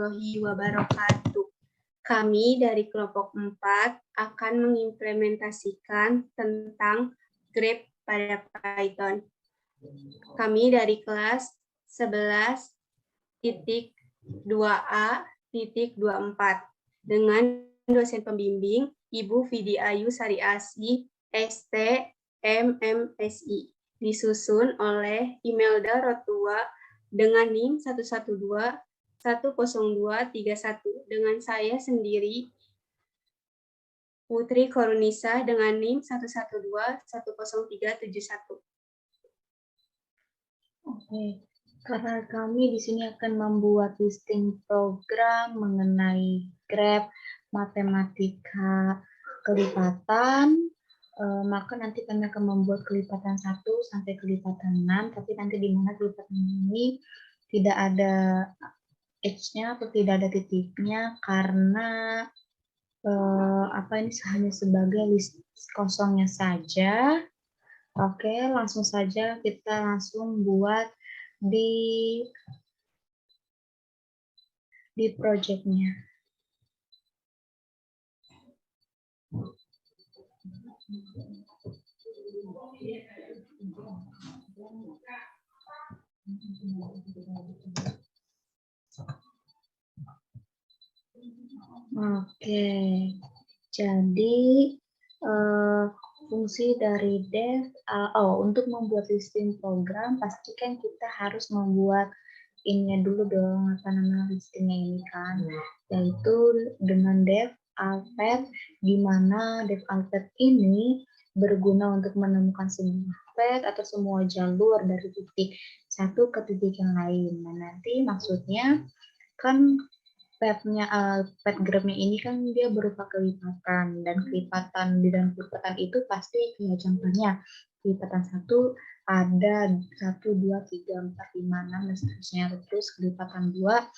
warahmatullahi wabarakatuh. Kami dari kelompok 4 akan mengimplementasikan tentang grep pada Python. Kami dari kelas 11.2A.24 dengan dosen pembimbing Ibu Vidi Ayu Sariasi, ST, MMSI, disusun oleh Imelda Rotua dengan NIM 112-10231, dengan saya sendiri, Putri Korunisa, dengan NIM 112-10371. Oke, karena kami di sini akan membuat listing program mengenai grep, matematika, kelipatan, maka nanti kami akan membuat kelipatan 1 sampai kelipatan 6, tapi nanti di mana kelipatan ini tidak ada H-nya atau tidak ada titiknya karena ini hanya sebagai list kosongnya saja. Oke, langsung saja kita langsung buat di project-nya. Oke, jadi fungsi dari dev, untuk membuat listing program, pastikan kita harus membuat ini dulu dong, apa nama listingnya ini kan, yaitu dengan dev alphabet, di mana dev alphabet ini berguna untuk menemukan sebuah path atau semua jalur dari titik satu ke titik yang lain. Nah, nanti maksudnya kan path graph-nya ini kan dia berupa kelipatan, dan kelipatan di dalam kelipatan itu pasti kayak contohnya kelipatan 1 ada 1, 2, 3, 4, 5, 6 dan seterusnya. Terus kelipatan 2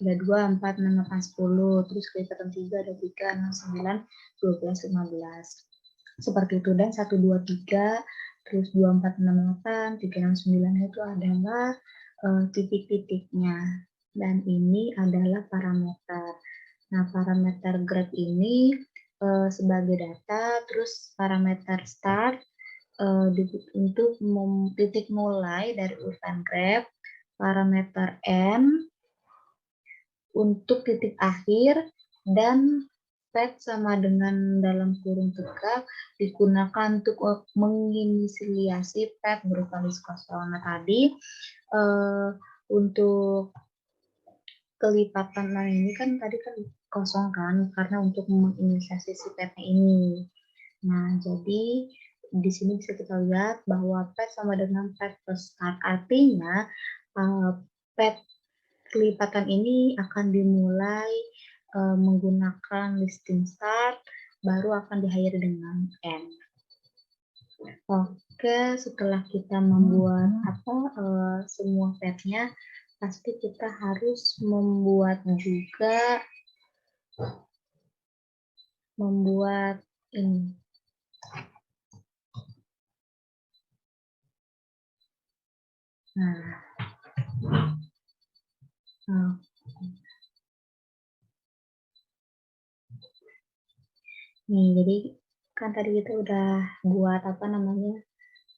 ada 2, 4, 6, 8, 10. Terus kelipatan 3 ada 3, 6, 9, 12, 15. Seperti itu, dan 1, 2, 3, terus 2, 4, 6, 8, 3, 6, 9 itu adalah titik-titiknya. Dan ini adalah parameter. Nah, parameter graph ini sebagai data, terus parameter start untuk titik mulai dari urutan graph, parameter end untuk titik akhir, dan path sama dengan dalam kurung tegak digunakan untuk menginisiasi path berupa list kosong. Nah, tadi untuk kelipatan ini kan tadi kan kosong kan, karena untuk menginisiasi si path ini. Nah, jadi di sini bisa kita lihat bahwa path sama dengan path plus start, artinya path kelipatan ini akan dimulai menggunakan listing start, baru akan diakhiri dengan end. Oke, setelah kita membuat semua path-nya, pasti kita harus membuat juga ini. Nih, jadi kan tadi kita udah buat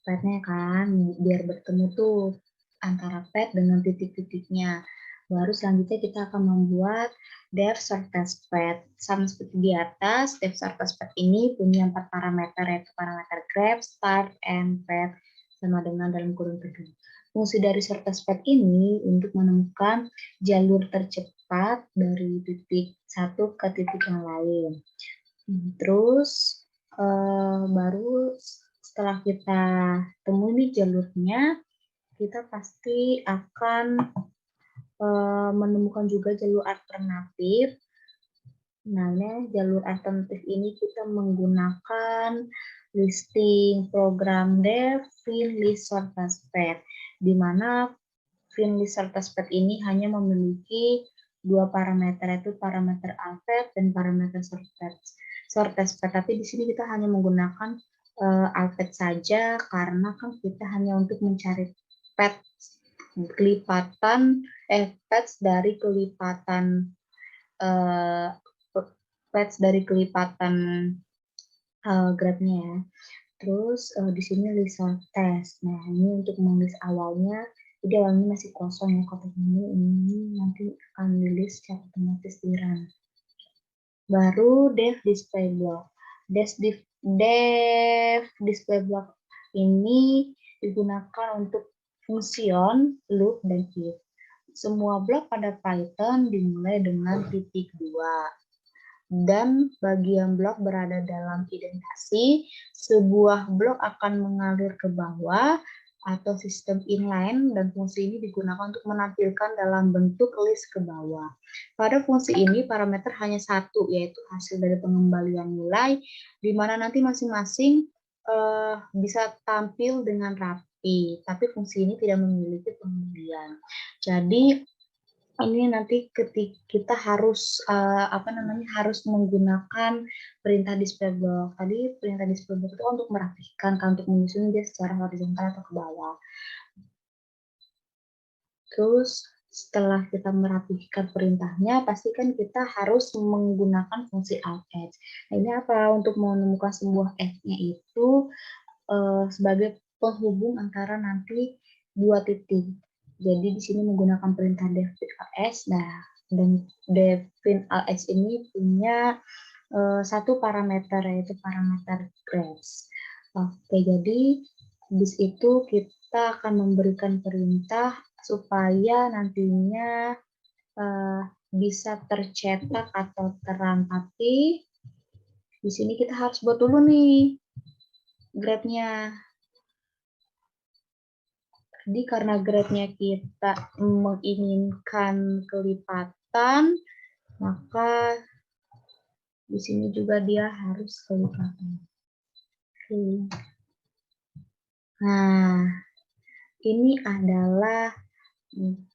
path-nya kan, biar bertemu tuh antara path dengan titik-titiknya. Baru selanjutnya kita akan membuat dev surface path. Sama seperti di atas, dev surface path ini punya 4 parameter, yaitu parameter graph, start, end, path, sama dengan dalam kurung tegak. Fungsi dari surface path ini untuk menemukan jalur tercepat dari titik satu ke titik yang lain. Terus baru setelah kita temui nih jalurnya, kita pasti akan menemukan juga jalur alternatif. Nah, jalur alternatif ini kita menggunakan listing program dev fin list surface path, di mana fin list surface path ini hanya memiliki 2 parameter, yaitu parameter alphabet dan parameter surface path. Tapi di sini kita hanya menggunakan alphabet saja, karena kan kita hanya untuk mencari path patch dari kelipatan grabnya ya. Terus di sini list test. Nah, ini untuk menulis awalnya. Jadi awalnya masih kosong ya kotak ini nanti akan di-list secara otomatis di run. Baru dev display block. Dev display block ini digunakan untuk function, loop, dan if. Semua blok pada Python dimulai dengan titik 2. Dan bagian blok berada dalam indentasi, sebuah blok akan mengalir ke bawah atau sistem inline, dan fungsi ini digunakan untuk menampilkan dalam bentuk list ke bawah. Pada fungsi ini parameter hanya satu, yaitu hasil dari pengembalian nilai, di mana nanti masing-masing bisa tampil dengan rapi, tapi fungsi ini tidak memiliki pengembalian. Jadi ini nanti ketika kita harus harus menggunakan perintah display block. Tadi perintah display block itu untuk merapikan, kan, untuk menyusun dia secara horizontal atau ke bawah. Terus setelah kita merapikan perintahnya, pastikan kita harus menggunakan fungsi alt edge. Nah, ini apa? Untuk menemukan sebuah edge-nya itu sebagai penghubung antara nanti dua titik. Jadi di sini menggunakan perintah define ls. Nah, dan define ls ini punya satu parameter, yaitu parameter grabs. Oke, jadi di situ kita akan memberikan perintah supaya nantinya bisa tercetak atau terang. Tapi di sini kita harus buat dulu nih grabnya. Jadi karena grade-nya kita menginginkan kelipatan, maka di sini juga dia harus kelipatan. Oke. Nah, ini adalah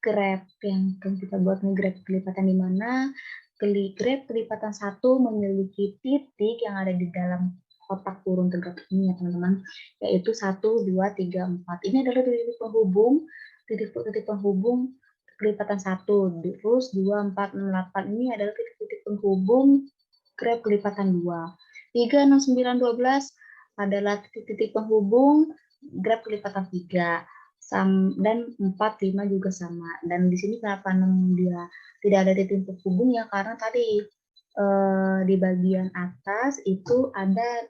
grab yang kita buat nih, grab kelipatan, di mana grab kelipatan 1 memiliki titik yang ada di dalam kotak kurung tegak ini ya teman-teman, yaitu 1, 2, 3, 4. Ini adalah titik penghubung kelipatan 1, terus 2, 4, 6, 8 ini adalah titik-titik penghubung grab kelipatan 2. 3, 6, 9, 12 adalah titik-titik penghubung grab kelipatan 3. Dan 4, 5 juga sama. Dan di sini kenapa 6 dia tidak ada titik penghubung ya, karena tadi di bagian atas itu ada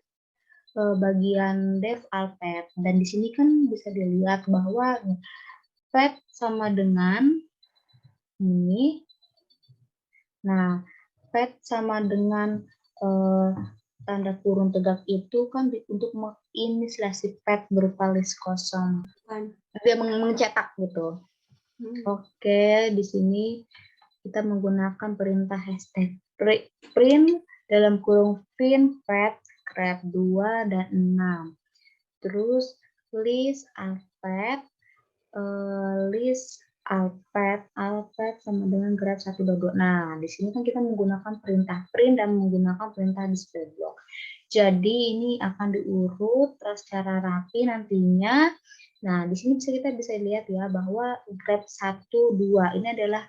bagian dev alpet, dan di sini kan bisa dilihat bahwa pet sama dengan ini. Nah, pet sama dengan tanda kurung tegak itu kan untuk menginisiasi pet berupa list kosong. Dia mencetak gitu. Oke, di sini kita menggunakan perintah hashtag print dalam kurung fin pet grab 2 dan 6. Terus list alpet sama dengan grab 1, 2, 2. Nah, di sini kan kita menggunakan perintah print dan menggunakan perintah display block. Jadi ini akan diurut secara rapi nantinya. Nah, di sini kita bisa lihat ya bahwa grab 1, 2 ini adalah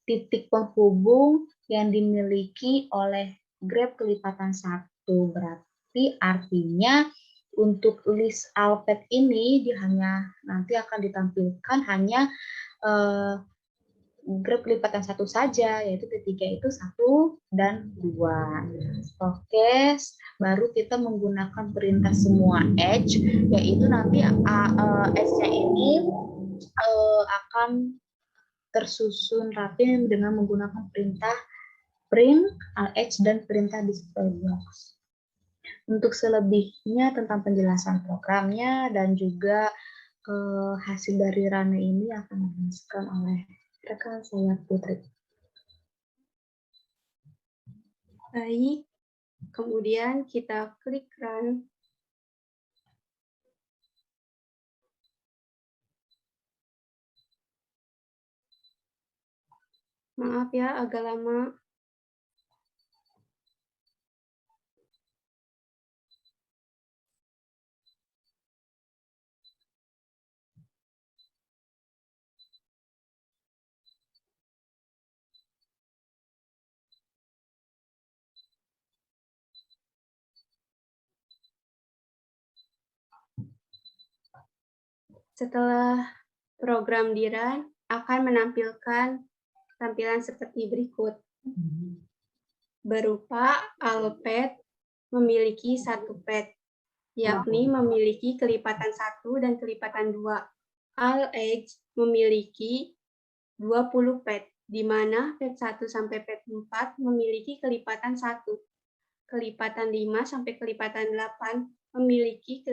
titik penghubung yang dimiliki oleh grab kelipatan 1. Berarti artinya untuk list alpet ini dia hanya nanti akan ditampilkan hanya grab kelipatan 1 saja, yaitu titiknya itu 1 dan 2. Oke, baru kita menggunakan perintah semua edge, yaitu nanti edge-nya ini akan tersusun rapi dengan menggunakan perintah print, edge, dan perintah display box. Untuk selebihnya tentang penjelasan programnya dan juga hasil dari runnya ini akan dijelaskan oleh rekan saya Putri. Baik, kemudian kita klik run. Maaf ya, agak lama. Setelah program di-run, akan menampilkan tampilan seperti berikut. Berupa Alpad memiliki satu pad, yakni memiliki kelipatan 1 dan kelipatan 2. Al-Edge memiliki 20 pad, di mana pad 1 sampai pad 4 memiliki kelipatan 1. Kelipatan 5 sampai kelipatan 8 memiliki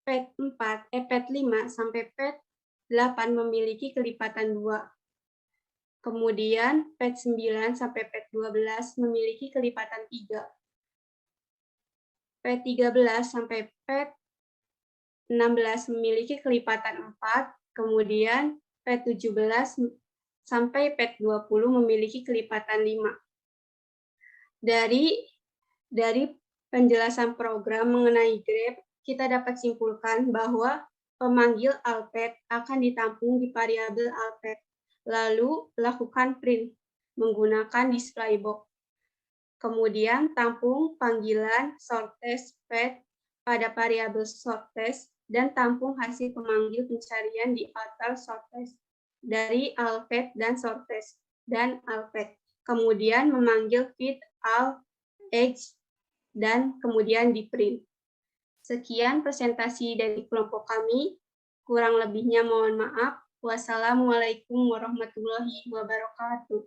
pad 5 sampai pad 8 memiliki kelipatan 2. Kemudian pad 9 sampai pad 12 memiliki kelipatan 3. Pad 13 sampai pad 16 memiliki kelipatan 4, kemudian pad 17 sampai pad 20 memiliki kelipatan 5. Dari penjelasan program mengenai grep, kita dapat simpulkan bahwa pemanggil Alpad akan ditampung di variabel Alpad, lalu lakukan print menggunakan display box. Kemudian tampung panggilan sortTest pad pada variabel sortTest dan tampung hasil pemanggil pencarian di outer sortTest dari Alpad dan sortTest dan Alpad. Kemudian memanggil feed al edge dan kemudian di print. Sekian presentasi dari kelompok kami. Kurang lebihnya mohon maaf. Wassalamualaikum warahmatullahi wabarakatuh.